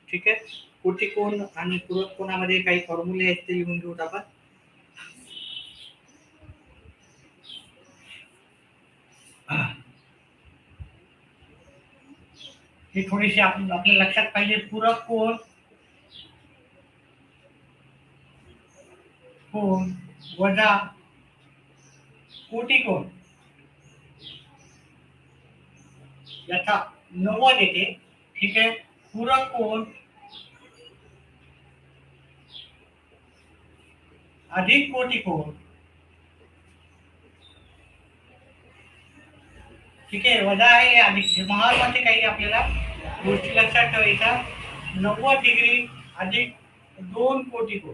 ठीक आहे. कोटिकोण आणि पूरक कोणामध्ये काही फॉर्म्युले आहेत ते लिहून घेऊत आपण. ही थोडीशी आपल्या लक्षात पाहिजे. पूरक कोण कोण वजा कोटिकोण याचा 90 येते. ठीक आहे. पूरक कोण अधिक कोटिकोण. ठीक आहे. वजा आहे अधिक. महत्वाचे काही आपल्याला गोष्टी लक्षात ठेवायच्या. 90 डिग्री अधिक 2 कोटिकोण.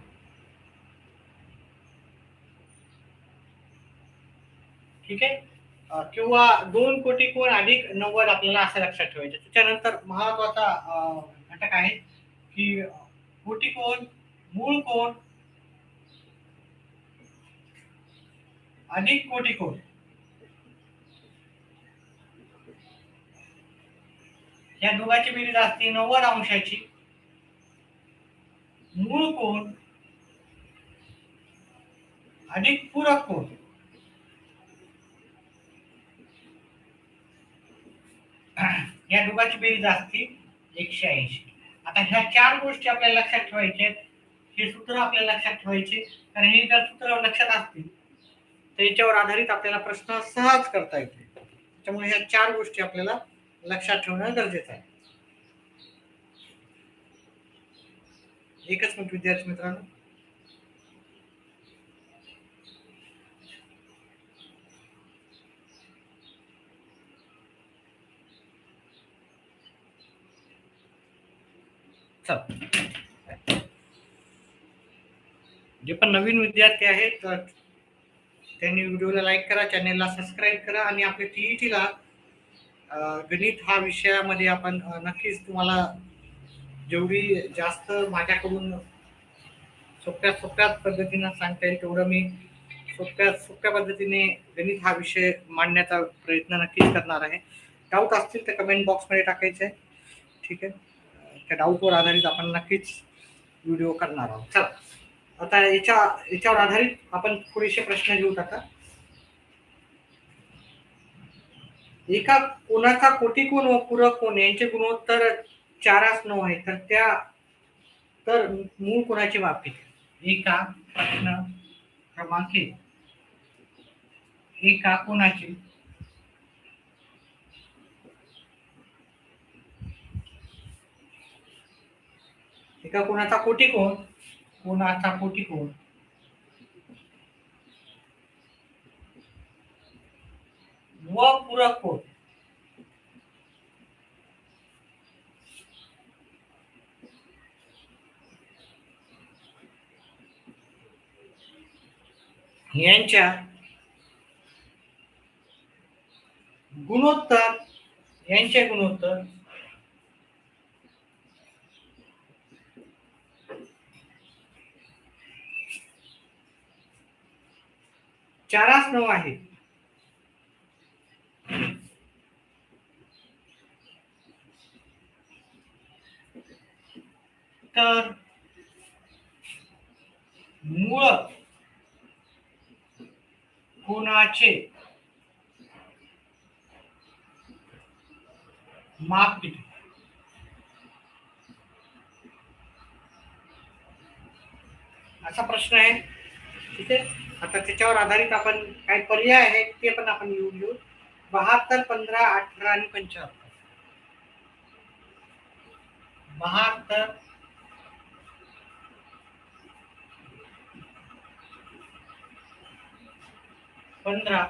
ठीक आहे. किंवा 2 कोटिकोण अधिक 90 आपल्याला असं लक्षात ठेवायचं. त्याच्यानंतर महत्वाचा घटक आहे की कोटिकोण मूळ कोण अधिक कोटिकोण या दोघांची बेरीज असते 90 अंशाची. मूळ कोण अधिक पूरक कोण या दोघांची बेरीज असते 180. आता ह्या 4 गोष्टी आपल्याला लक्षात ठेवायच्या आहेत. हे सूत्र आपल्याला लक्षात ठेवायचे, कारण हे जर सूत्र लक्षात असतील तर याच्यावर आधारित आपल्याला प्रश्न सहज करता येतील. त्यामुळे ह्या 4 गोष्टी आपल्याला लक्षात ठेवणं गरजेचं आहे. एकच मिनिट विद्यार्थी मित्रांनो. जे पण नवीन विद्यार्थी आहेत तर त्यांनी व्हिडिओला लाईक करा, चॅनेलला सबस्क्राईब करा आणि आपल्या टीईटीला गणित हा विषयामध्ये आपण नक्कीच तुम्हाला जेवढी जास्त माझ्याकडून सोप्या पद्धतीनं सांगता येईल तेवढं मी सोप्या पद्धतीने गणित हा विषय मांडण्याचा प्रयत्न नक्कीच करणार आहे. डाऊट असतील तर कमेंट बॉक्समध्ये टाकायचे आहे. ठीक आहे. त्या डाऊटवर आधारित आपण नक्कीच व्हिडिओ करणार आहोत. चला आता याच्यावर आधारित आपण थोडेसे प्रश्न घेऊ. आता एका कोणाचा कोटिकोण व पूरक कोण यांचे गुणोत्तर 4:9 आहे, तर मूळ कोणाची माप किती? एका प्रश्न क्रमांक 1. एका कोणाची एका कोणाचा कोटिकोण व पूरक कोण यांच्या गुणोत्तर 4:9 आहे. तर मूळ कोणाचे माप किती? असा प्रश्न आहे. ठीक आहे. आता त्याच्यावर आधारित आपण काही पर्याय आहेत ते पण आपण लिहून घेऊ. 72, 15, 18 आणि 75. 72, 15,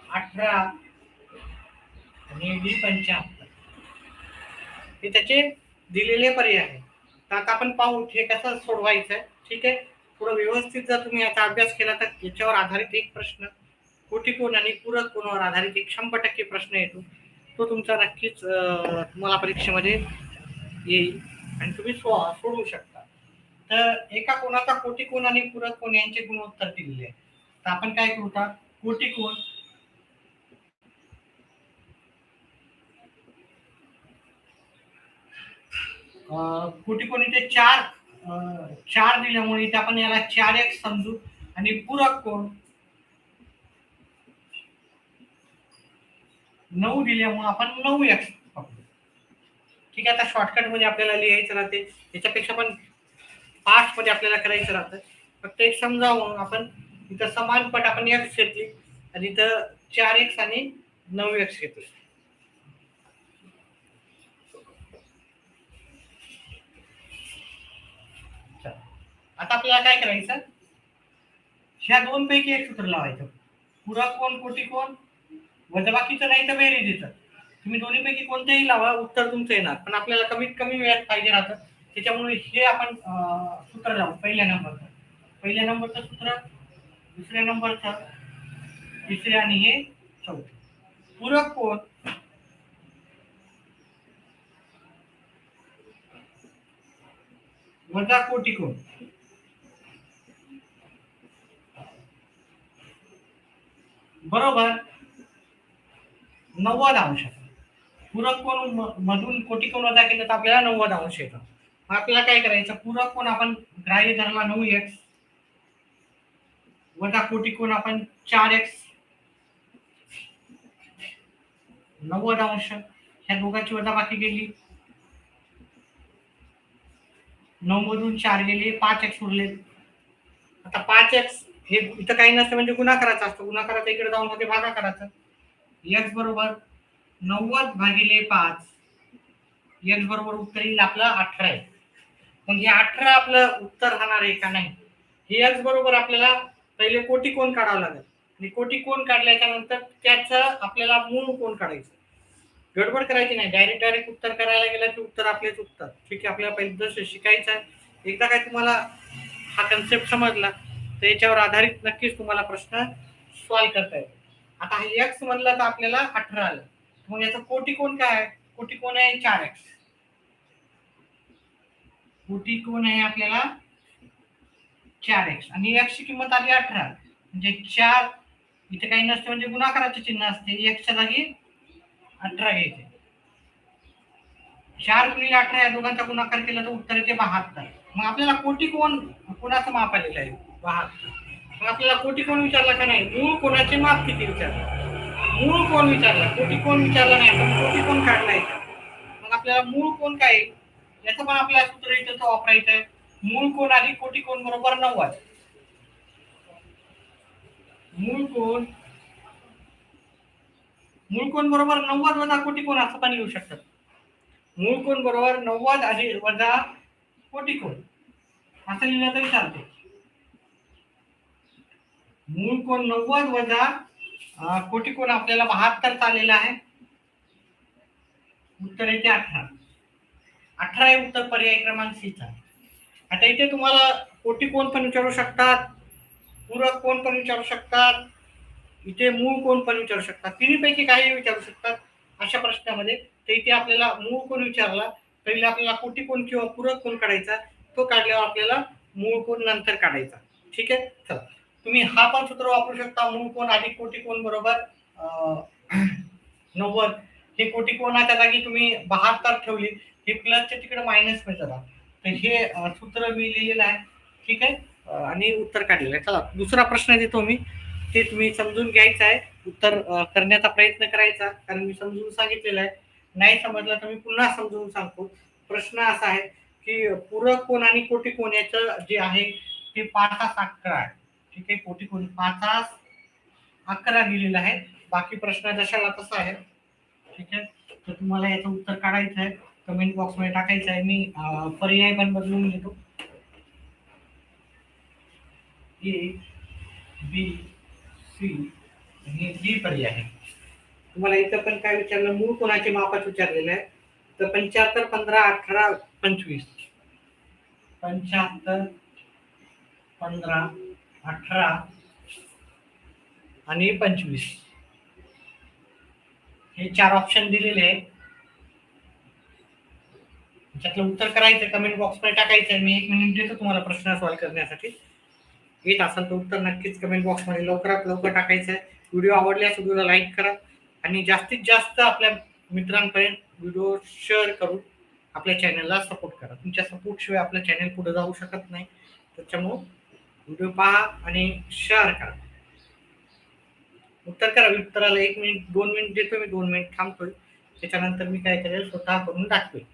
18 आणि 75 हे त्याचे दिलेले पर्याय आहेत. तर आता आपण पाहू हे कसं सोडवायचं आहे. ठीक आहे. थोडं व्यवस्थित जर तुम्ही याचा अभ्यास केला तर याच्यावर आधारित एक प्रश्न कोटिकोण आणि पूरक कोणावर आधारित एक 100% प्रश्न येतो. तो तुमचा नक्कीच तुम्हाला परीक्षेमध्ये येईल आणि तुम्ही सोडवू शकता. तर एका कोणाचा कोटिकोण आणि पूरक कोण यांचे गुणोत्तर दिलेले आहे. तर आपण काय करू? कोटिकोण कोटी कोणी ते चार चार दिल्यामुळे इथे आपण याला 4x समजू आणि पूरक कोण 9 दिल्यामुळे आपण 9x पकडू. ठीक आहे. आता शॉर्टकट मध्ये आपल्याला लिहायचं राहते, त्याच्यापेक्षा पण फास्ट मध्ये आपल्याला करायचं राहतं. फक्त एक समजावून आपण इथं समान पट आपण x घेतली आणि इथं 4x आणि 9x घेतले. आता आपल्याला काय करायचं, ह्या दोन पैकी एक सूत्र लावायचं. पूरक कोण कोटी कोण वजाबाकीचं नाही तर बेरीजचं. तुम्ही दोन्ही पैकी कोणतेही लावा, उत्तर तुमचं येणार. पण आपल्याला कमीत कमी वेळात पाहिजे राहतं, त्याच्यामुळे हे आपण सूत्र लावू. पहिल्या नंबरचं सूत्र, दुसऱ्या नंबरचं, तिसरे आणि हे चौथे. पूरक कोण वजा कोटी कोण बरोबर 90 अंश. पूरक कोण मधून कोटी कोण वजा केलं तर आपल्याला 90 अंश येतं. मग आपल्याला काय करायचं, पूरक कोण आपण ग्राह्य धरला 9x वजा कोटी कोण आपण 4x 90 अंश. ह्या दोघांची वजाबाकी केली, 9 मधून 4 गेले, 5x उरले. आता 5x हे इथं काही नसतं म्हणजे गुणाकाराचं असतं. गुणाकाराचा इकडे जाऊन मध्ये भागाकाराचं. x बरोबर 90 भागिले 5. x बरोबर उत्तर येईल आपलं 18 आहे. मग हे 18 आपलं उत्तर राहणार आहे का नाही, हे x बरोबर आपल्याला पहिले कोटी कोण काढावं लागेल आणि कोटी कोण काढल्याच्या नंतर त्याचं आपल्याला मूळ कोण काढायचं. गडबड करायची नाही, डायरेक्ट उत्तर करायला गेलं की उत्तर आपलेच उत्तर. ठीक आहे. आपल्याला पहिले जसं शिकायचं आहे. एकदा काय तुम्हाला हा कन्सेप्ट समजला तर याच्यावर आधारित नक्कीच तुम्हाला प्रश्न सॉल्व्ह करता येईल. आता हा एक्स म्हणलं तर आपल्याला 18 आलं. मग याचा कोटी कोण काय आहे, कोटी कोण आहे 4x. कोटी कोण आहे आपल्याला 4x आणि x ची किंमत आली 18 म्हणजे 4 इथे काही नसते म्हणजे गुणाकाराचे चिन्ह असते. x च्या जागी 18 घ्यायचे. 4 गुणिले 18 या दोघांचा गुणाकार केला तर उत्तर येते 72. मग आपल्याला कोटी कोण कोणाचं माप आलेलं आहे 72. मग आपल्याला कोटी कोण विचारला का नाही, मूळ कोणाचे माप किती विचारलं. मूळ कोण विचारला, कोटी कोण विचारला नाही, पण कोटी कोण काढलाय. मग आपल्याला मूळ कोण काय याचं पण आपल्याला सूत्र इथं वापरायचं आहे. मूळ कोण आधी कोटी कोण बरोबर 90. मूळ कोण बरोबर 90 वजा कोटी कोण असं पण लिहू शकतात. मूळ कोण बरोबर 90 आणि वजा कोटी कोण असं लिहिलं तरी चालते. मूळ कोण 90 वजा कोटी कोण आपल्याला 72 आलेला आहे. उत्तर येते 18. 18 हे उत्तर पर्याय क्रमांक सी चा. आता इथे तुम्हाला कोटी कोण पण विचारू शकतात, पूरक कोण पण विचारू शकतात, इथे मूळ कोण पण विचारू शकतात. तिन्हीपैकी काही विचारू शकतात अशा प्रश्नामध्ये. तर इथे आपल्याला मूळ कोण विचारला, पहिले आपल्याला कोटी कोण किंवा पूरक कोण काढायचा, तो काढल्यावर आपल्याला मूळ कोण नंतर काढायचा. ठीक आहे. चला तुम्ही हा पण सूत्र वापरू शकता. मूळ कोण अधिक कोटी कोण बरोबर 90. हे कोटी कोणाच्या जागी तुम्ही 72 ठेवली, हे प्लसच्या तिकडे मायनस मध्ये जातात. तर हे सूत्र मी लिहिलेलं आहे. ठीक आहे. आणि उत्तर काढलेलं आहे. चला दुसरा प्रश्न देतो मी, ते तुम्ही समजून घ्यायचं आहे, उत्तर करण्याचा प्रयत्न करायचा, कारण मी समजून सांगितलेलं आहे. नाही समजलं तर मी पुन्हा समजून सांगतो. प्रश्न असा आहे की पूरक कोण आणि कोटी कोण याचं जे आहे ते 5-11 आहे. ठीक आहे. कोटी कोण 5-11 दिलेलं आहे. बाकी प्रश्न जशाला तसा आहे. ठीक आहे. तर तुम्हाला याचं उत्तर काढायचं आहे, कमेंट बॉक्स मध्ये टाकायचं आहे. मी पर्याय पण बदलून घेतो. ए बी सी आणि डी पर्याय आहे. तुम्हाला इथं पण काय विचारलं, मूळ कोणाचे मापात विचारलेलं आहे. तर 75, 15, 18, 25. 75, 15, 18 आणि 25 हे 4 ऑप्शन दिलेले आहे. त्यातलं उत्तर करायचं, कमेंट बॉक्स मध्ये टाकायचं. मी 1 मिनिट देतो तुम्हाला प्रश्न सॉल्व्ह करण्यासाठी. येत असेल तर उत्तर नक्कीच कमेंट बॉक्स मध्ये लवकरात लवकर टाकायचं आहे. व्हिडिओ आवडल्यास व्हिडिओला लाईक करा आणि जास्तीत जास्त आपल्या मित्रांपर्यंत व्हिडिओ शेअर करून आपल्या चॅनलला सपोर्ट करा. तुमच्या सपोर्टशिवाय आपलं चॅनल पुढे जाऊ शकत नाही. त्याच्यामुळं व्हिडिओ पहा आणि शेअर करा. उत्तर करा. उत्तराला 1 मिनिट 2 मिनिट देतो मी, 2 मिनिट थांबतोय. त्याच्यानंतर मी काय करेल, स्वतः करून दाखवेल.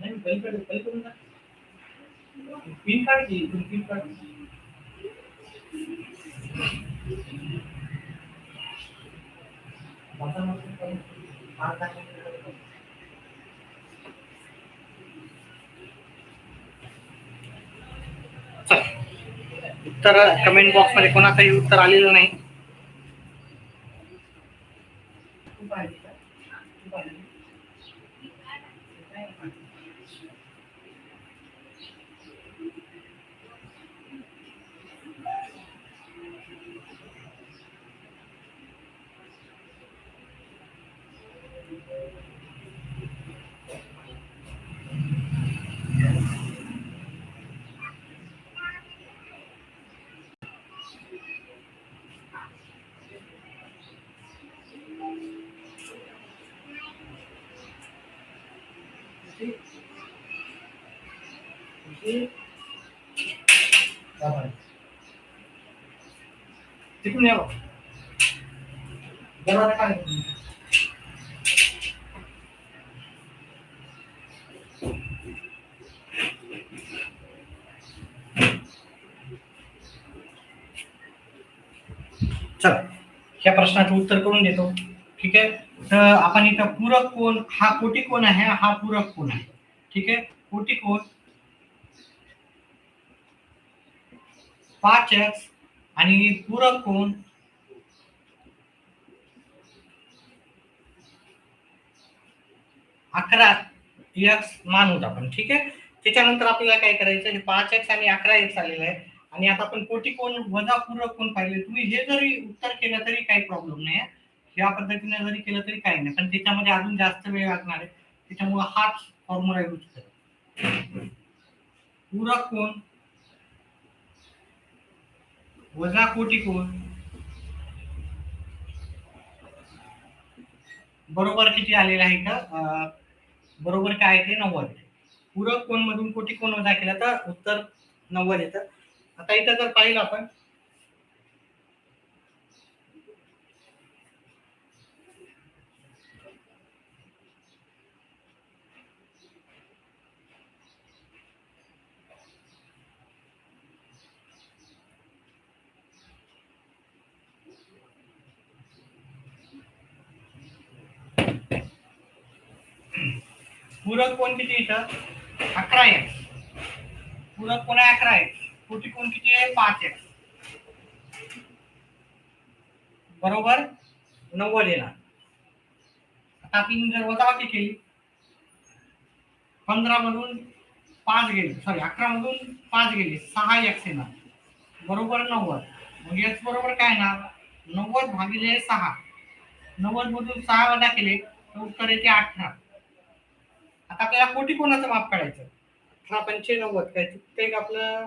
नाही पलीकडून पिन काढ की, पिन काढ. उत्तर कमेंट बॉक्स मध्ये कोणाचंही उत्तर आलेलं नाही. तिकडून या दरवाजा काय चला, ह्या प्रश्नाचं उत्तर करून देतो. ठीक आहे. तर आपण इथं पूरक कोण, हा कोटी कोण आहे, हा पूरक कोण आहे. ठीक आहे. कोटी कोण 5x आणि पूरक कोण 11x मानूत आपण. ठीक आहे. त्याच्यानंतर आपल्याला काय करायचं, हे 5x आणि 11x आलेलं आहे आणि आता आपण कोटी कोण वजा पूरक कोण पाहिले. तुम्ही हे जरी उत्तर केलं तरी काही प्रॉब्लेम नाही. ह्या पद्धतीने जरी केलं तरी काही नाही, पण त्याच्यामध्ये अजून जास्त वेळ लागणार आहे. त्याच्यामुळे हाच फॉर्म्युला यूज करा. पूरक कोण वजा कोटी कोण बरोबर किती आलेलं आहे का, बरोबर काय आहे ते 90. पूरक कोण मधून कोटी कोण वजा केला तर उत्तर 90 येतं. आता इथं जर पाहिलं आपण, पूरक कोण किती इथं 11x, पूरक कोण आहे 11x, कोटी कोण किती आहे 5x, बरोबर 90 येणार. आता आपण जर वजाबाकी केली, 15 मधून 5 गेले, सॉरी 11 मधून 5 गेले, 6x येणार, बरोबर 90. मग x बरोबर काय येणार 90 भागिले 6. 90 मधून 6 वजा केले तर उत्तर येते 18. आता आपल्याला कोटी कोणाचं माप काढायचं. 18 पंचे 90 काय चुकतंय का आपलं,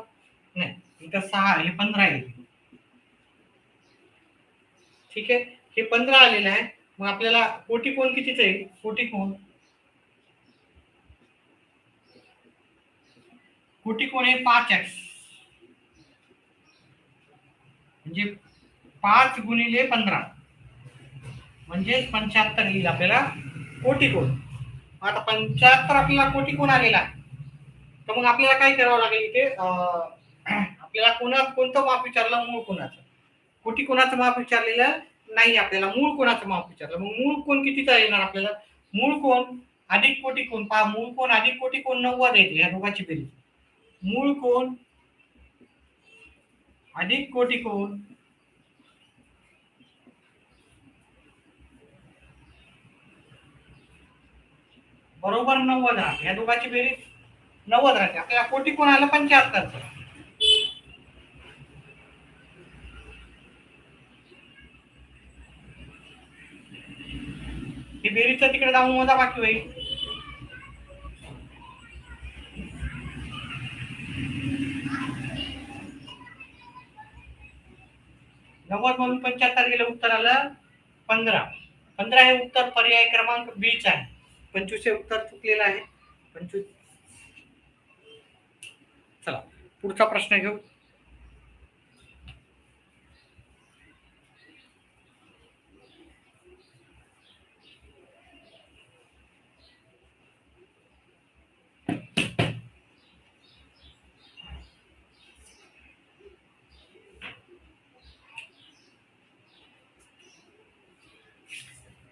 नाही इथं 6 हे 15 आहे. ठीक आहे. हे 15 आलेलं आहे. मग आपल्याला कोटी कोण कितीच आहे, कोटी कोण आहे 5x, म्हणजे 5 गुणिले 15 म्हणजे 75 येईल आपल्याला कोटी कोण. आता 75 आपल्याला कोटी कोण आलेला आहे. तर मग आपल्याला काय करावं लागेल इथे, आपल्याला कोणतं माप विचारलं, मूळ कोणाचं. कोटी कोणाचं माप विचारलेलं नाही, आपल्याला मूळ कोणाचं माप विचारलं. मग मूळ कोण कितीचा येणार आपल्याला, मूळ कोण अधिक कोटी कोण, पहा मूळ कोण अधिक कोटी कोण 90 येते, या दोघांची बेरीज. मूळ कोण अधिक कोटी कोण बरोबर 90 राहते. या दोघांची बेरीज 90 राहते. आपल्याला कोटी कोण आलं 75. ही बेरीजचं तिकडे जाऊन मोजा बाकी होईल. 90 मधून 75 गेलं, उत्तर आलं 15. 15 हे उत्तर पर्याय क्रमांक बी च आहे. 25 हे उत्तर चुकलेलं आहे. 25. चला पुढचा प्रश्न घेऊ.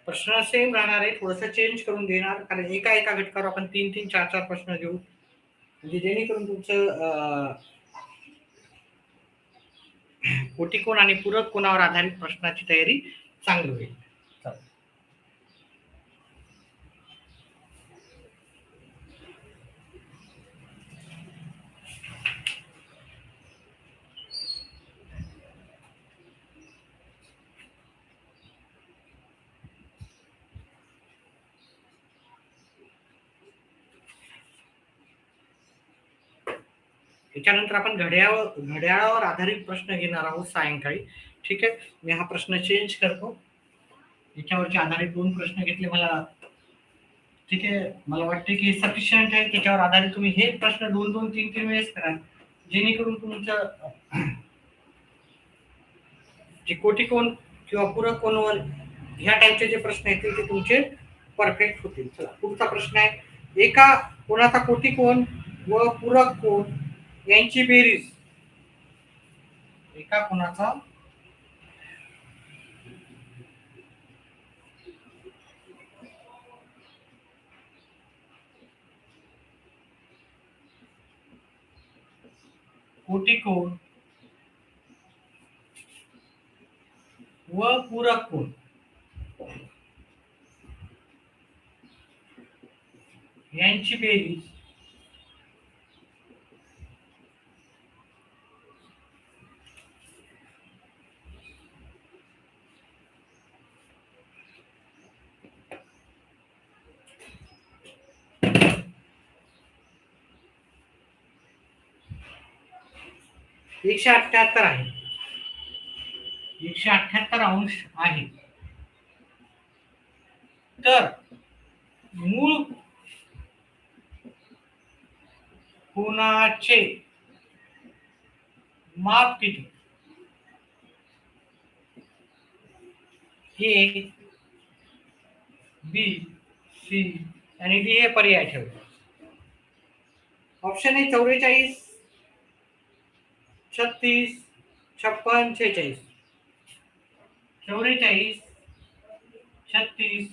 प्रश्न सेम राहणार आहे, थोडस चेंज करून देणार, कारण एका घटकावर आपण 3-3, 4-4 प्रश्न घेऊ, म्हणजे जेणेकरून तुमचं कोटिकोण आणि पूरक कोणावर आधारित प्रश्नाची तयारी चांगली होईल. त्याच्यानंतर आपण घड्याळावर आधारित प्रश्न घेणार आहोत सायंकाळी. ठीक आहे, मी हा प्रश्न चेंज करतो. याच्यावरचे आधारित 2 प्रश्न घेतले मला. ठीक आहे, मला वाटते की सफिशियंट आहे. त्याच्यावर आधारित तुम्ही हे प्रश्न 2-2, 3-3 वेळेस करा, जेणेकरून तुमचं जे कोटिकोण किंवा पूरक कोणवर ह्या टाईपचे जे प्रश्न येतील ते तुमचे परफेक्ट होतील. चला पुढचा प्रश्न आहे, एका कोणाचा कोटिकोण व पूरक कोण यांची बेरीज. एका कोणाचा कोटिकोण व पूरक कोण यांची बेरीज एकशे 78 आहे. 178 अंश आहे. तर मूळ कोणाचे माप किती? ए, बी, सी आणि डी हे पर्याय ठेवले. ऑप्शन आहे 44, 36, 56, 46. 44, 36,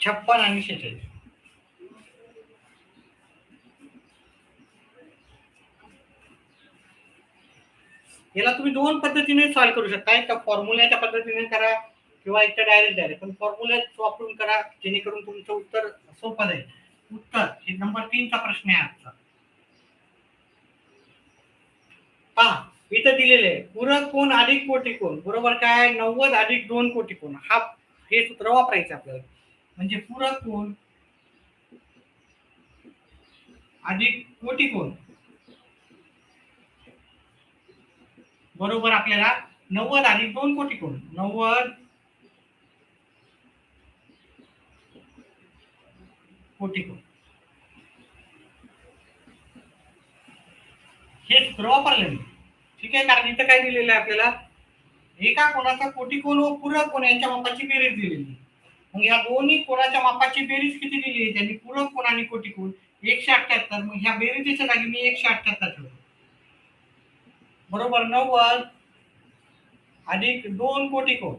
56 आणि 46. याला तुम्ही 2 पद्धतीने सॉल्व्ह करू शकता. एक फॉर्म्युल्याच्या पद्धतीने करा किंवा एक डायरेक्ट पण फॉर्म्युला वापरून करा, जेणेकरून तुमचं उत्तर सोपं जाईल. उत्तर हे नंबर 3 चा प्रश्न आहे आजचा. पहा इथं दिलेले आहे, पूरक कोण अधिक कोटिकोण बरोबर काय 90 अधिक 2 कोटिकोण. हा हे सूत्र वापरायचं आपल्याला. म्हणजे पूरक कोण अधिक कोटिकोण बरोबर आपल्याला 90 अधिक 2 कोटिकोण. 90 कोटिकोण हे सूत्र वापरलं मी. ठीक आहे, कारण इथं काय दिलेलं आहे आपल्याला, एका कोणाचा कोटिकोण व पूरक कोण यांच्या मापाची बेरीज दिलेली. मग या दोन्ही कोणाच्या मापाची बेरीज किती दिली? त्यांनी पूरक कोण आणि कोटिकोण 178. मग ह्या बेरीजच्या जागी मी 178 ठेवतो. बरोबर 90 अधिक 2 कोटिकोण.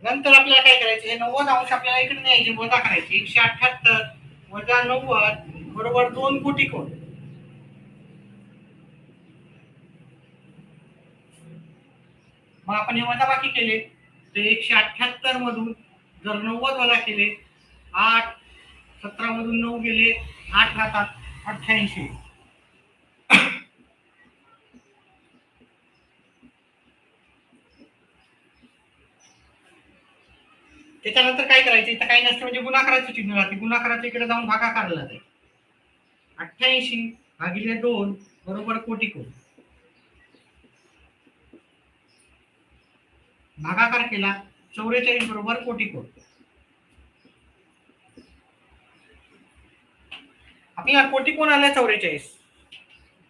नंतर आपल्याला काय करायचं, हे 90 अंश आपल्याला इकडे न्यायचे, वजा करायचे. 178 वजा 90 बरोबर 2 कोटिकोण. मग आपण हे वजाबाकी केले तर 178 मधून जर 90 वजा केले 8, 17 मधून 9 गेले 8 राहतात 88. त्याच्यानंतर काय करायचं, इथं काही नसते म्हणजे गुणाकाराचं चिन्ह राहते, गुणाकाराच्या इकडे जाऊन भागाकारला जाते. 88 भागिले 2 बरोबर कोटी कोण. भागाकार केला 44 बरोबर कोटी कोण. आपल्याला कोटी कोण आला 44.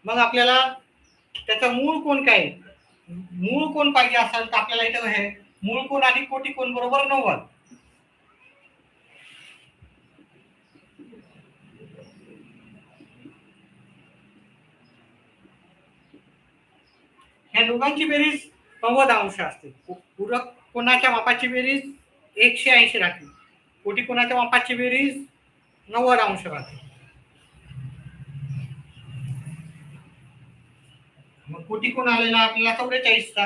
मग आपल्याला त्याचा मूळ कोण काय, मूळ कोण पाहिजे असेल तर आपल्याला इथं आहे मूळ कोण आणि कोटी कोण बरोबर 90. ह्या दोघांची बेरीज 90 अंश असते. पूरक कोणाच्या मापाची बेरीज 180 राहते, कोटी कोणाच्या मापाची बेरीज 90 अंश राहते. मग कोटी कोण आलेला आपल्याला 44चा.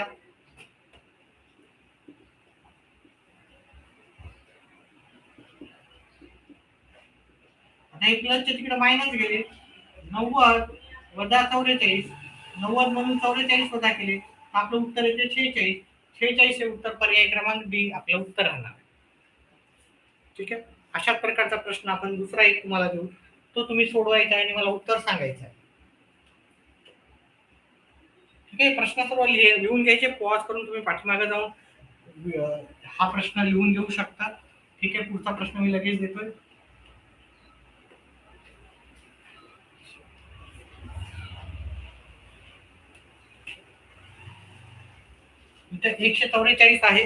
आता हे प्लसचे तिकडे मायनस गेले, 90 वजा 44, 90 म्हणून 44 वजा केले तर आपलं उत्तर येते 46. 46 हे उत्तर पर्याय क्रमांक डी आपलं उत्तर राहणार. ठीक आहे, अशा प्रकारचा प्रश्न आपण दुसरा एक तुम्हाला देऊ, तो तुम्ही सोडवायचा आणि मला उत्तर सांगायचं आहे. ठीक आहे, प्रश्न सर्व लिहून घ्यायचे, पॉज करून तुम्ही पाठीमागे जाऊन हा प्रश्न लिहून घेऊ शकता. ठीक आहे, पुढचा प्रश्न मी लगेच देतोय. इथे 144 आहे.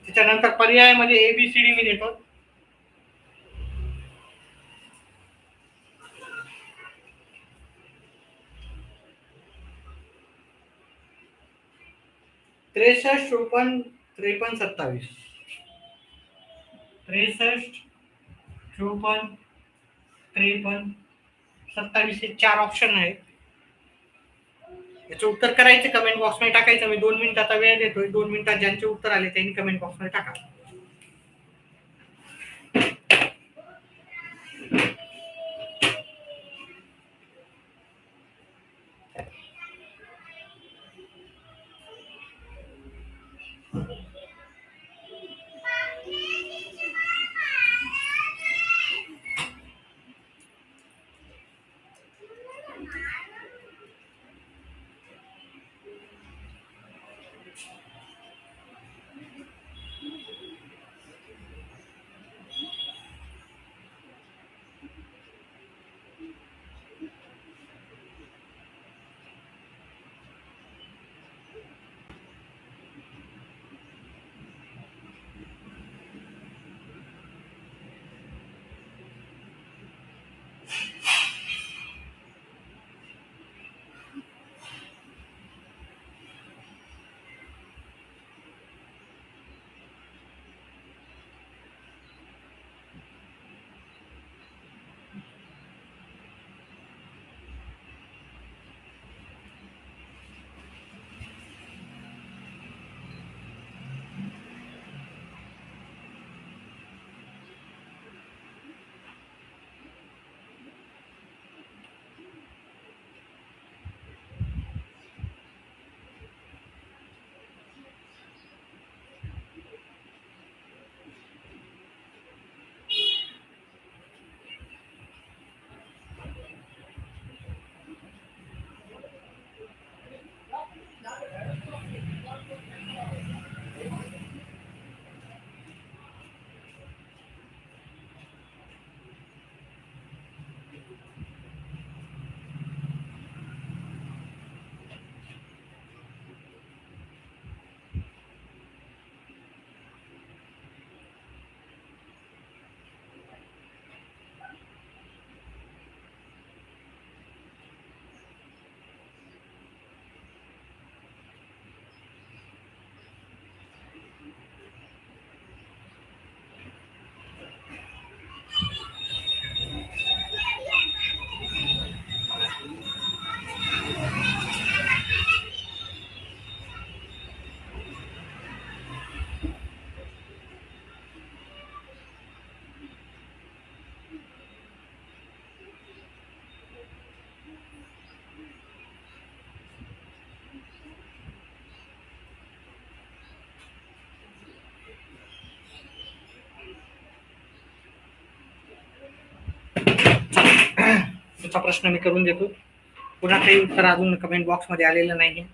त्याच्यानंतर पर्यायामध्ये ABCD मी देतो. त्रेसष्ट 54 53 27. 63 54 53 27 हे 4 ऑप्शन आहेत. याचं उत्तर करायचं कमेंट बॉक्समध्ये टाकायचं. मी 2 मिनिटाचा वेळ देतोय. 2 मिनिटात ज्यांचे उत्तर आले त्यांनी कमेंट बॉक्समध्ये टाका. प्रश्न मी करून देतो. पुन्हा काही उत्तर अजून कमेंट बॉक्समध्ये आलेलं नाही.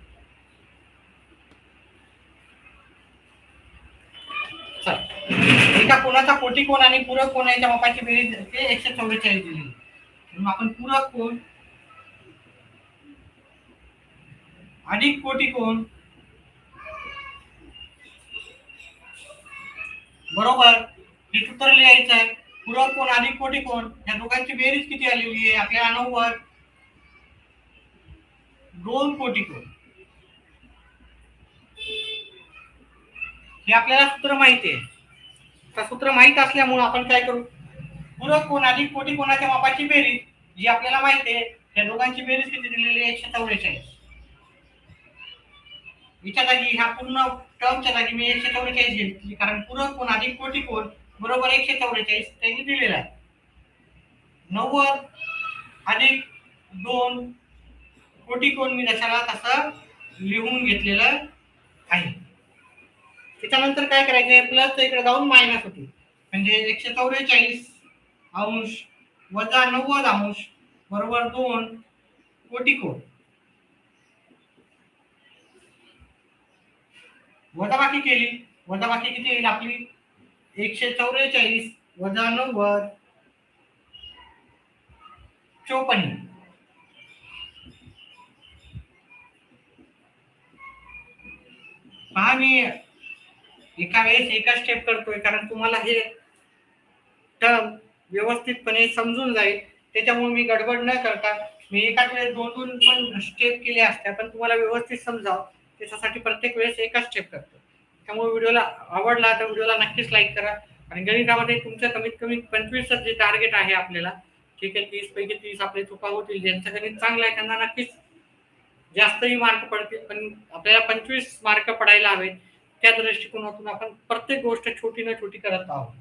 एका कोणाचा कोटिकोण आणि पूरक कोण याच्या मापाची बेरीज 144 दिली. म्हणून आपण पूरक कोण अधिक कोटिकोण बरोबर हे सूत्र लिहायचं आहे. पूरक कोण अधिक कोटिकोण या दोघांची बेरीज किती आलेली आहे आपल्याला 90. 2 कोटिकोण हे आपल्याला सूत्र माहिती आहे. तर सूत्र माहित असल्यामुळे आपण काय करू, पूरक कोण अधिक कोटिकोणाच्या मापाची बेरीज जी आपल्याला माहिती आहे त्या दोघांची बेरीज किती दिलेली आहे 144. याच्या जागी ह्या पूर्ण टर्मच्या जागी मी 144 घेतली कारण पूरक कोण अधिक कोटिकोण बरोबर 144 त्यांनी दिलेला आहे. 90 अधिक 2 कोटिकोण मी जशाला तसं लिहून घेतलेलं आहे. त्याच्यानंतर काय करायचं, प्लस इकडे जाऊन मायनस होती म्हणजे 144 अंश वजा 90 अंश बरोबर 2 कोटिकोण. वजाबाकी केली, वजाबाकी किती येईल आपली 144 वजा 90 54. पहा मी एका वेळेस एका स्टेप करतोय कारण तुम्हाला हे टर्म व्यवस्थितपणे समजून जाईल. त्याच्यामुळे मी गडबड न करता मी एकाच वेळेस 2 पण स्टेप केल्या असत्या पण तुम्हाला व्यवस्थित समजावं त्याच्यासाठी प्रत्येक वेळेस एका स्टेप करतो. त्यामुळे व्हिडिओला आवडला तर व्हिडिओला नक्कीच लाईक करा. आणि गणितामध्ये तुमचं कमीत कमी 25 जे टार्गेट आहे आपल्याला, ठीक आहे, 30 पैकी 30 आपले चुका होतील. ज्यांचं गणित चांगलं आहे त्यांना नक्कीच जास्तही मार्क पडतील पण आपल्याला 25 मार्क पडायला हवेत त्या दृष्टिकोनातून आपण प्रत्येक गोष्ट छोटी ना छोटी करत आहोत.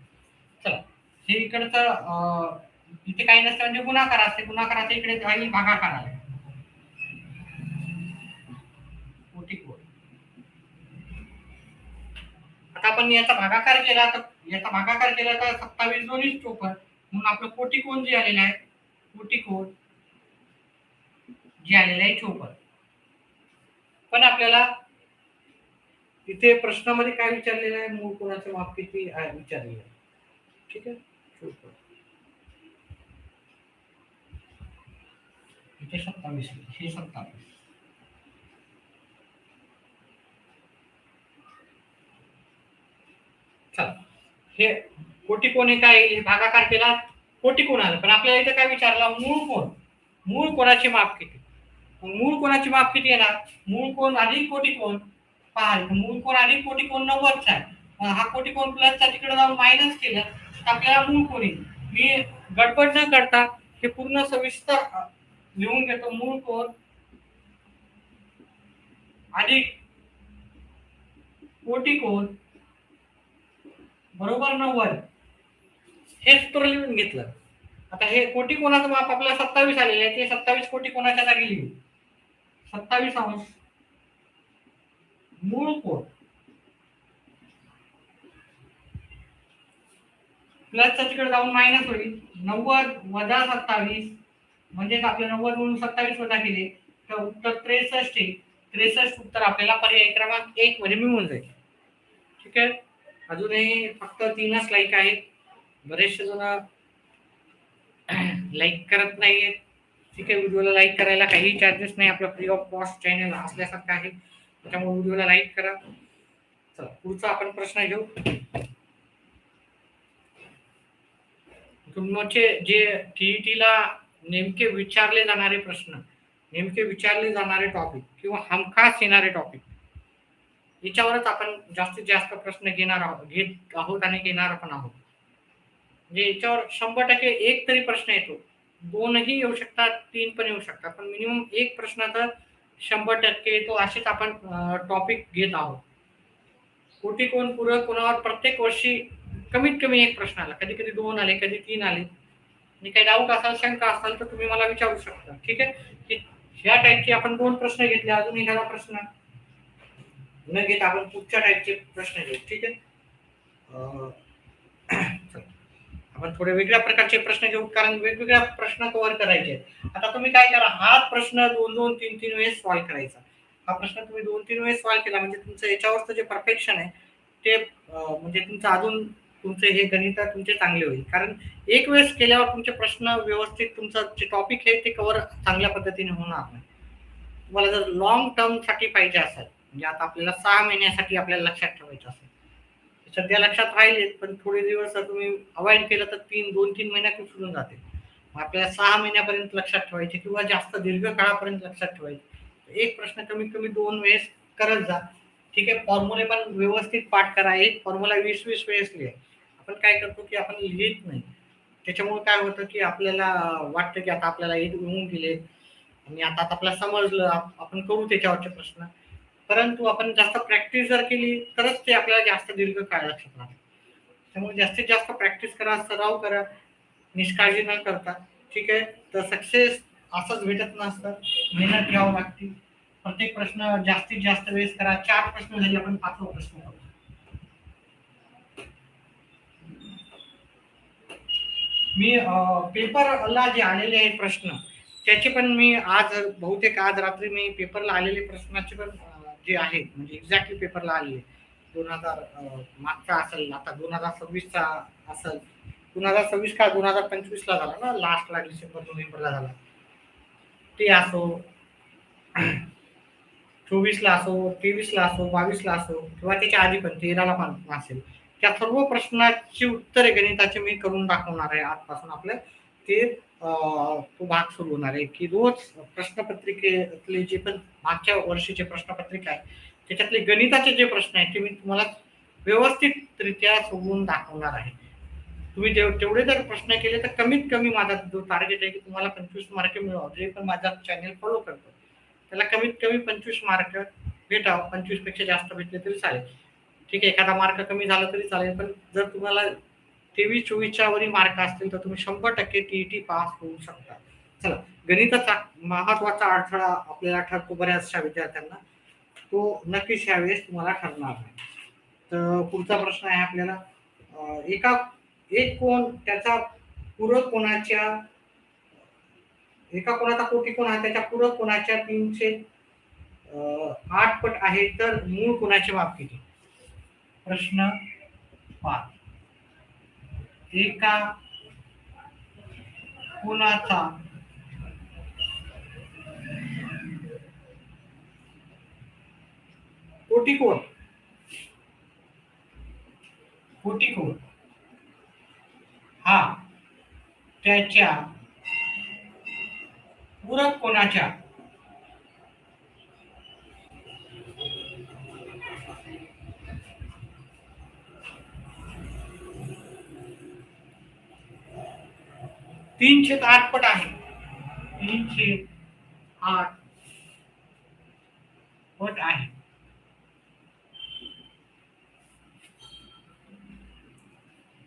चला हे इकडचं इथे काही नसतं म्हणजे गुणाकार असते, गुणाकाराच्या इकडे जाईल भागाकार आहे. आता आपण याचा भागाकार केला तर 27 दोन्ही 54 म्हणून आपलं कोटिकोण जे आलेलं आहे कोटिकोण जे आलेलं आहे 54. पण आपल्याला इथे प्रश्नामध्ये काय विचारलेलं आहे, मूळ कोणाचं माप किती विचारलेलं आहे. ठीक आहे, इथे 27 हे 27. चला हे कोटिकोण हे काय हे भागाकार केला कोटिकोण आलं पण आपल्याला इथे काय विचारला मूळ कोण, मूळ कोणाचे माप किती. मूळ कोणाची माप किती येणार, मूळ कोण अधिक कोटिकोण. पहा मूळ कोण अधिक कोटिकोण 90 आहे. हा कोटिकोण प्लसचा तिकडे जाऊन मायनस केलं तर आपल्याला मूळ कोण येईल. मी गडबड न करता हे पूर्ण सविस्तर लिहून घेतो. मूळ कोण अधिक कोटिकोण बरोबर 90 हे सूत्र लिहून घेतलं. आता हे कोटिकोणाचं माप आपल्याला 27 आलेलं आहे ते 27 कोटिकोणाच्या जागी लिहू 27 अंश मूळ कोण प्लसचा तिकडे जाऊन मायनस होईल 90 वजा 27 म्हणजेच आपले 90 म्हणून 27 वजा केले तर उत्तर 63 येईल. 63 उत्तर आपल्याला पर्याय क्रमांक 1 मध्ये मिळून जाईल. ठीक आहे, अजूनही फक्त 3च लाईक आहेत, बरेचसे जण लाईक करत नाहीये. ठीक आहे, व्हिडिओला लाईक करायला काही चार्जेस नाही, आपलं फ्री ऑफ कॉस्ट चॅनल असल्यासारखं आहे त्यामुळे व्हिडिओला लाईक करा. चला पुढचा आपण प्रश्न घेऊ. तुमचे जे टीईटीला नेमके विचारले जाणारे प्रश्न, नेमके विचारले जाणारे टॉपिक किंवा हमखास येणारे टॉपिक याच्यावरच आपण जास्तीत जास्त प्रश्न घेत आहोत आणि घेणार पण आहोत. म्हणजे याच्यावर 100% एक तरी प्रश्न येतो, 2ही येऊ शकतात, 3 पण येऊ शकतात, पण मिनिमम एक प्रश्न तर 100% येतो असेच आपण टॉपिक घेत आहोत. कोटिकोण पूरक कोणावर प्रत्येक वर्षी कमीत कमी एक प्रश्न आला, कधी कधी 2 आले, कधी 3 आले. आणि काही डाऊट असाल, शंका असाल तर तुम्ही मला विचारू शकता. ठीक आहे, ह्या टाईपचे आपण 2 प्रश्न घेतले, अजून एखादा प्रश्न न घेता आपण पुढच्या टाईपचे प्रश्न घेऊ. ठीक आहे, आपण थोडे वेगळ्या प्रकारचे प्रश्न घेऊ, कारण वेगवेगळ्या प्रश्न कव्हर करायचे आहेत. आता तुम्ही काय करा, हा प्रश्न 2-2, 3-3 वेळेस सॉल्व्ह करायचा. हा प्रश्न तुम्ही 2-3 वेळेस सॉल्व्ह केला म्हणजे तुमचं याच्यावरचं जे परफेक्शन आहे ते म्हणजे तुमचं अजून तुमचे हे गणित तुमचे चांगले होईल. कारण एक वेळेस केल्यावर तुमचे प्रश्न व्यवस्थित तुमचं जे टॉपिक आहे ते कव्हर चांगल्या पद्धतीने होणार नाही. तुम्हाला जर लाँग टर्मसाठी पाहिजे असेल, म्हणजे आता आपल्याला 6 महिन्यासाठी आपल्याला लक्षात ठेवायचं असेल. सध्या लक्षात राहिलेत, पण थोडे दिवस जर तुम्ही अव्हॉइड केलं तर 2-3 महिन्यात विसरून जाते. मग आपल्याला 6 महिन्यापर्यंत लक्षात ठेवायचे किंवा जास्त दीर्घ काळापर्यंत लक्षात ठेवायचे. एक प्रश्न कमीत कमी 2 वेळेस करत जा. ठीक आहे. फॉर्म्युले पण व्यवस्थित पाठ करा. एक फॉर्म्युला 20-20 वेळेस लिहा. आपण काय करतो की आपण लिहित नाही. त्याच्यामुळे काय होतं की आपल्याला वाटतं की आता आपल्याला हे येऊन गेले आणि आता आपल्याला समजलं, आपण करू त्याच्यावरचे प्रश्न. परंतु आपण जास्त प्रॅक्टिस जर केली तरच ते आपल्याला जास्त दीर्घ काळ लक्षात राहतं. त्यामुळे जास्तीत जास्त प्रॅक्टिस करा, सराव करा, निष्काळजी न करता. ठीक आहे. तर सक्सेस असंच भेटत नसतं, मेहनत घ्यावं लागते. प्रत्येक प्रश्न जास्तीत जास्त वेळेस करा. 4 प्रश्न झाले, आपण 5वा प्रश्न करू. मी पेपरला जे आलेले आहेत प्रश्न त्याचे पण मी आज बहुतेक आज रात्री मी पेपरला आलेले प्रश्नाचे पण जे आहेत म्हणजे एक्झॅक्टली पेपरला आलेले 2000 मागचा असेल, आता 2026चा असेल. 2026 का 2025ला झाला ना, लास्टला डिसेंबर नोव्हेंबरला झाला. ते असो, 24ला असो, 23ला असो, 22ला असो किंवा त्याच्या आधी पण 13ला पण असेल. त्या सर्व प्रश्नाची उत्तरे गणिताची मी करून दाखवणार आहे आजपासून. आपलं ते तो भाग सुरू होणार आहे की रोज प्रश्नपत्रिकेतले जे पण मागच्या वर्षीचे प्रश्नपत्रिका आहे त्याच्यातले गणिताचे जे प्रश्न आहेत ते मी तुम्हाला व्यवस्थितरित्या सोडवून दाखवणार आहे. तुम्ही तेवढे जर प्रश्न केले तर कमीत कमी माझा जो टार्गेट आहे की तुम्हाला 25 मार्क मिळावं. जे पण माझा चॅनल फॉलो करतो त्याला कमीत कमी 25 मार्क भेटावं. 25 पेक्षा जास्त भेटले तरी चालेल. ठीक आहे. एखादा मार्क कमी झाला तरी चालेल, पण जर तुम्हाला 23-24च्या वरी मार्क असतील तर तुम्ही 100% टीईटी पास होऊ शकता. चला, गणिताचा महत्वाचा अडथळा आपल्याला ठरतो बऱ्याचशा विद्यार्थ्यांना. तो नक्कीच यावेळेस तुम्हाला ठरणार नाही. तर पुढचा प्रश्न आहे आपल्याला एका एक कोण त्याचा पूरक कोणाच्या एका कोणाचा कोटी आहे त्याच्या पूरक कोणाच्या 308 पट आहे तर मूळ कोणाचे माप किती? प्रश्न 5. एका कोणाचा कोटी कोण हा त्याच्या पूरक कोणाच्या 308 पट आहे. 308 पट आहे.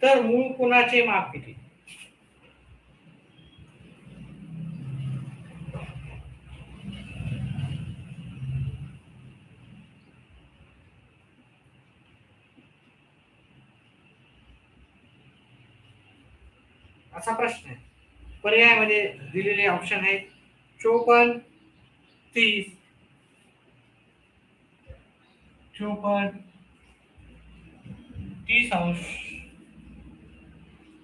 तर मूळ कोणाचे माप किती? असा प्रश्न आहे. पर्यायामध्ये दिलेले ऑप्शन आहेत 54, 30, 54, 30°,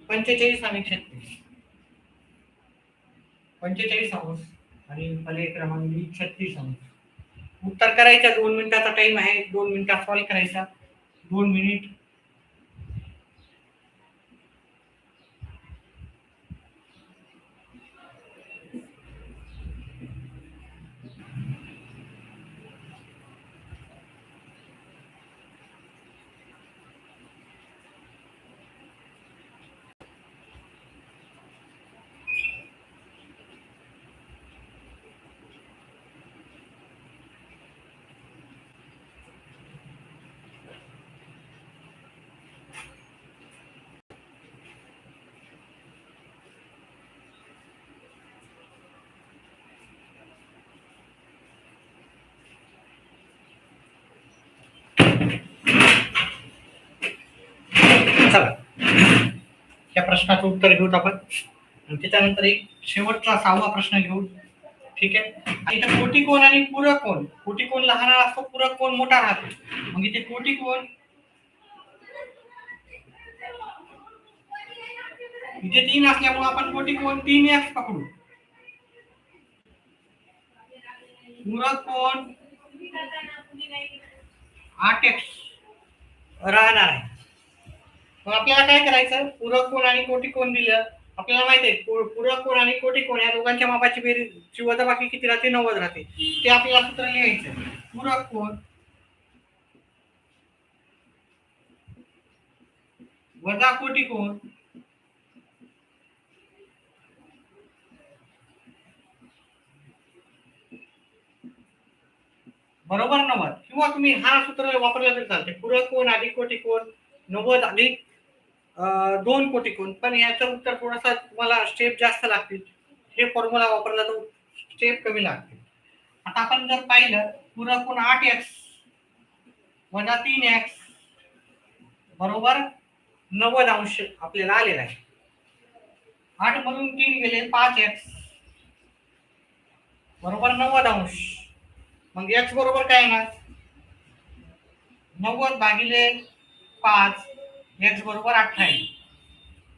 45 आणि 36. 45° आणि पर्याय क्रमांक 36°. उत्तर करायचं. 2 मिनिटाचा टाइम आहे. 2 मिनिटात सॉल्व्ह करायचा. 2 मिनिट. प्रश्नाचं उत्तर घेऊत आपण आणि त्याच्यानंतर एक शेवटचा 6वा प्रश्न घेऊ. ठीक आहे. आणि इथं कोटी कोण आणि पूरक कोण. कोटी कोण लहान असतो, पूरक कोण मोठा राहतो. मग इथे कोटी कोण इथे 3 असल्यामुळे आपण कोटी कोण 3x पकडू. पूरक कोण 8x राहणार आहे. मग आपल्याला काय करायचं, पूरक कोण आणि कोटी कोण दिलं. आपल्याला माहिती आहे पूरक कोण आणि कोटी कोण या दोघांच्या मापाची बेरीजची वजाबाकी किती राहते, 90 राहते. ते आपल्याला सूत्र लिहायचं. पूरक कोण वजा कोटी कोण बरोबर 90. किंवा तुम्ही हा सूत्र वापरला तरी चालते. पूरक कोण अधिक कोटी कोण 90 अधिक 2 कोटी कोण. पण याचं उत्तर थोडासा तुम्हाला स्टेप जास्त लागतील. हे फॉर्म्युला वापरला तर स्टेप कमी लागते. आता आपण जर पाहिलं पूरक कोण 8x वजा 3x बरोबर 90 अंश आपल्याला आलेला आहे. 8 मधून 3 गेले 5x बरोबर 90 अंश. मग x बरोबर काय येणार 90 भागिले 5 x बरोबर 18.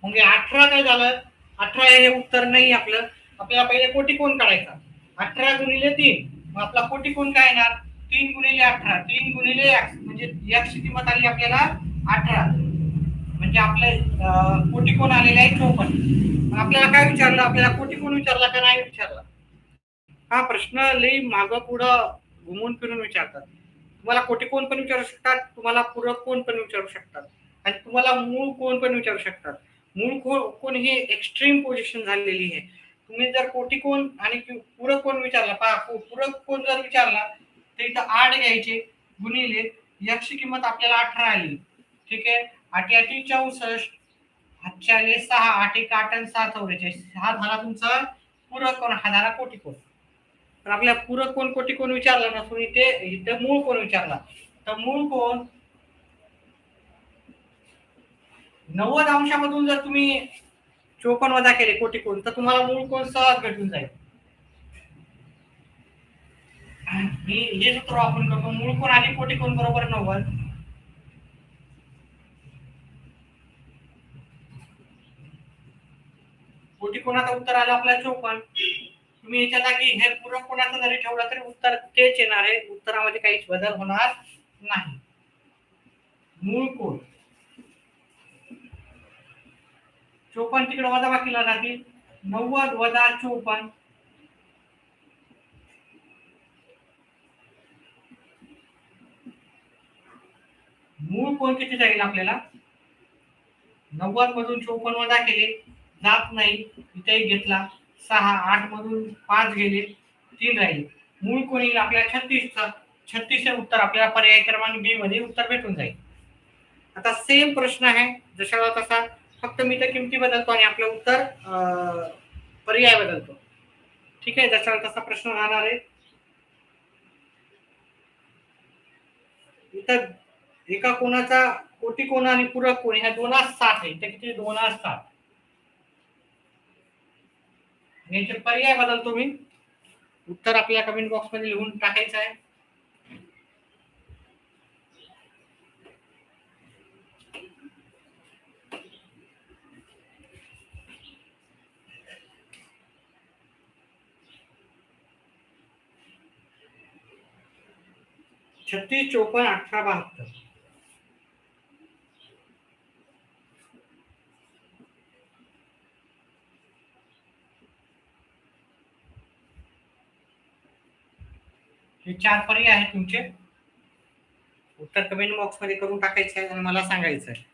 मग 18 काय झालं 18 हे उत्तर नाही आपलं. आपल्याला पहिले कोटी कोण काढायचा. 18 गुणिले 3 मग आपला कोटी कोण काय येणार 3 गुणिले 18 3 गुणिले x म्हणजे x ची किंमत आली आपल्याला 18. म्हणजे आपले कोटी कोण आलेले आहे 54. आपल्याला काय विचारलं आपल्याला कोटी कोण विचारला का नाही विचारला. हा प्रश्न लई मागं पुढं घुमून फिरून विचारतात. तुम्हाला कोटी कोण पण विचारू शकतात, तुम्हाला पूरक कोण पण विचारू शकतात आणि तुम्हाला मूळ कोण पण विचारू शकतात. मूळ कोण ही एक्स्ट्रीम पोझिशन झालेली आहे. तुम्ही जर कोटी कोण आणि पूरक कोण विचारला पहा पूरक कोण जर विचारला तर इथं 8 घ्यायचे गुणिले x ची किंमत आपल्याला 18 आली. ठीक आहे. 8 8 64 हातच्या आले 6 8 1 8 आणि 6 44. हा झाला तुमचा पूरक कोण हा झाला कोटी कोण. तर आपल्या पूरक कोण कोटी कोण विचारला नसून इथे मूळ कोण विचारला. तर मूळ कोण 90 अंशामधून जर तुम्ही 54 वजा केले कोटी कोण तर तुम्हाला मूळ कोण सहज भेटून जाईल. मी हे सूत्र वापरून करतो मूळ कोण आणि कोटी कोण बरोबर 90. कोटी कोणाचं उत्तर आलं आपल्याला 54. तुम्ही याच्या जागी हे पूरक कोणाचं जरी ठेवलं तरी उत्तर तेच येणार आहे. उत्तरामध्ये काहीच बदल होणार नाही. मूळ कोण 54 तिकडे वजा बाकीला जातील 90 वजा 54 मूळ कोण किती जाईल आपल्याला 90 मधून 54 वजा केले जात नाही इथे घेतला 6 8 मधून 5 गेले 3 राहिले. मूळ कोण येईल आपल्याला 36 हे उत्तर आपल्याला पर्याय क्रमांक बी मध्ये उत्तर भेटून जाईल. आता सेम प्रश्न आहे जशाला तसा फक्त मी तर किमती बदलतो आणि आपलं उत्तर पर्याय बदलतो. ठीक आहे. जशाला तसा प्रश्न राहणार आहे. इथं एका कोणाचा कोटी कोण आणि पूरक कोण ह्या 2:60 आहे. त्या किती 2:60 याचे पर्याय बदलतो मी. उत्तर आपल्या कमेंट बॉक्स मध्ये लिहून टाकायचं आहे. छत्तीस 54 18 72 हे 4 पर्याय आहेत तुमचे. उत्तर कमेंट बॉक्स मध्ये करून टाकायचं आहे आणि मला सांगायचं आहे.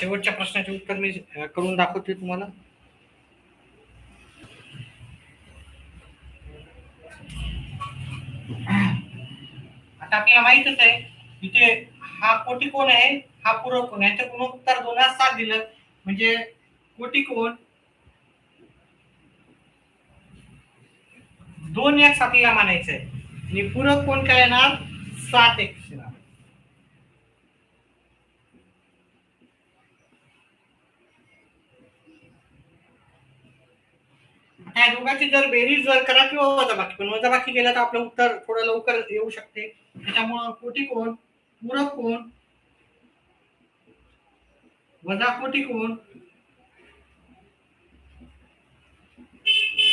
शेवटच्या प्रश्नाचे उत्तर मी करून दाखवते तुम्हाला. आता आपल्याला माहितच आहे इथे हा कोटिकोण आहे, हा पूरक कोण आहे. गुणोत्तर 2:7 दिलं म्हणजे कोटिकोण 2x आपल्याला मानायचं आहे आणि पूरक कोण काय येणार 7x येणार. ह्या दोघांची जर बेरीज जर करा किंवा वजाबाकी, पण वजाबाकी केला तर आपलं उत्तर थोडं लवकर येऊ शकते. त्याच्यामुळं कोटिकोण पूरक कोण वजा कोटिकोण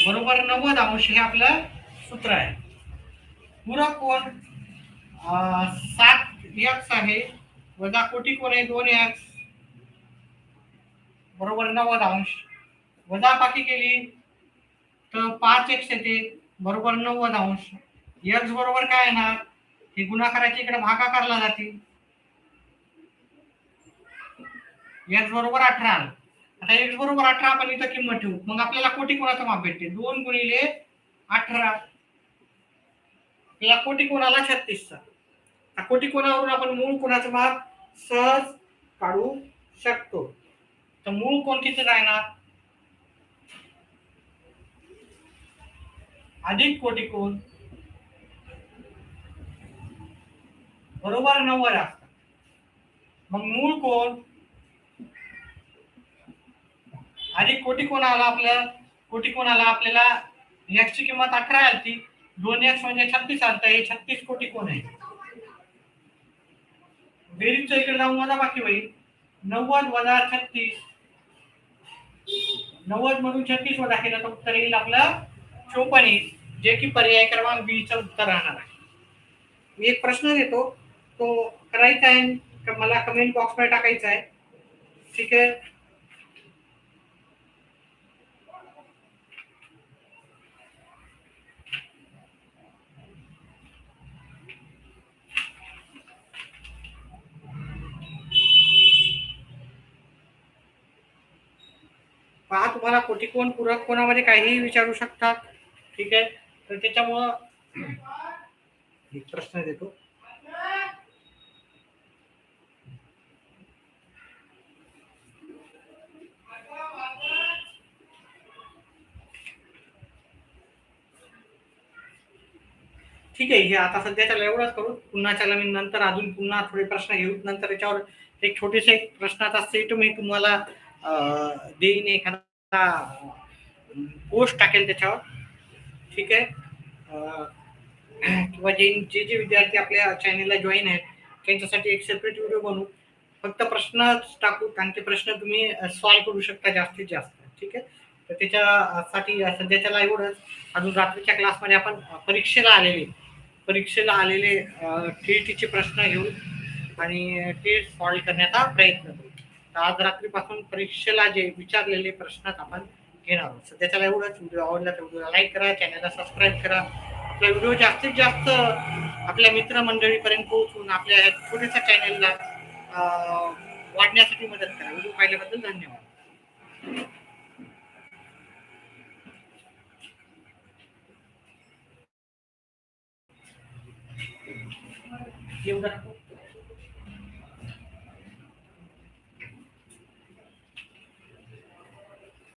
बरोबर 90° हे आपलं सूत्र आहे. पूरक कोण 7x आहे वजा कोटिकोण आहे 2x बरोबर 90°. वजाबाकी केली तर 5x येते बरोबर 90°. x बरोबर काय येणार, हे गुणाकाराच्या इकडे भागाकारला जातील. x बरोबर 18. आता x बरोबर 18 आपण इथं किंमत ठेवू, मग आपल्याला कोटिकोणाचं माप भेटते 2 गुणिले 18. या कोटिकोणाला 36चा. कोटिकोणावरून आपण मूळ कोणाचं माप सहज काढू शकतो. तर मूळ कोण किती राहणार अधिक कोटिकोण बरोबर 90 असतात. मग मूळ कोण अधिक कोटिकोणाला आपल्याला x ची किंमत 18 आली, 2x म्हणजे 36 आलता, हे 36 कोटिकोण आहे. बेरीजच्या इकडे जाऊन वजाबाकी होईल 90 वजा 36. 90 मधून 36 वजा केलं तर उत्तर येईल आपलं 54 येईल, जे की पर्याय क्रमांक बी चं उत्तर राहणार आहे. मी एक प्रश्न देतो, तो करायचा आहे, मला कमेंट बॉक्स मध्ये टाकायचा आहे. ठीक आहे. पहा, तुम्हाला कोटिकोण पूरक कोणामध्ये काहीही विचारू शकतात. ठीक आहे. तर त्याच्यामुळं एक प्रश्न देतो. ठीक आहे, हे आता सध्याच्याला एवढंच करू. पुन्हाच्याला मी नंतर अजून पुन्हा थोडे प्रश्न घेऊ. नंतर त्याच्यावर एक छोटेसे प्रश्नाचा सेट मी तुम्हाला देईन, एखादा पोस्ट टाकेल त्याच्यावर. ठीक आहे. किंवा जे विद्यार्थी आपल्या चॅनेलला जॉईन आहेत त्यांच्यासाठी एक सेपरेट व्हिडिओ बनवू, फक्त प्रश्नच टाकू आणि ते प्रश्न तुम्ही सॉल्व्ह करू शकता जास्तीत जास्त. ठीक आहे. तर त्याच्यासाठी सध्याच्याला एवढंच. अजून रात्रीच्या क्लासमध्ये आपण परीक्षेला आलेले टीईटीचे प्रश्न घेऊन आणि ते सॉल्व्ह करण्याचा प्रयत्न करू. तर आज रात्रीपासून परीक्षेला जे विचारलेले प्रश्न आपण घेणार आहोत. सध्याच्याला एवढंच. व्हिडिओ आवडला तर व्हिडिओला लाईक करा, चॅनलला सबस्क्राईब करा. आपला व्हिडिओ जास्तीत जास्त आपल्या मित्रमंडळीपर्यंत पोहोचवून आपल्या छोट्याशा चॅनलला वाढण्यासाठी मदत करा. व्हिडिओ पाहिल्याबद्दल धन्यवाद. एवढं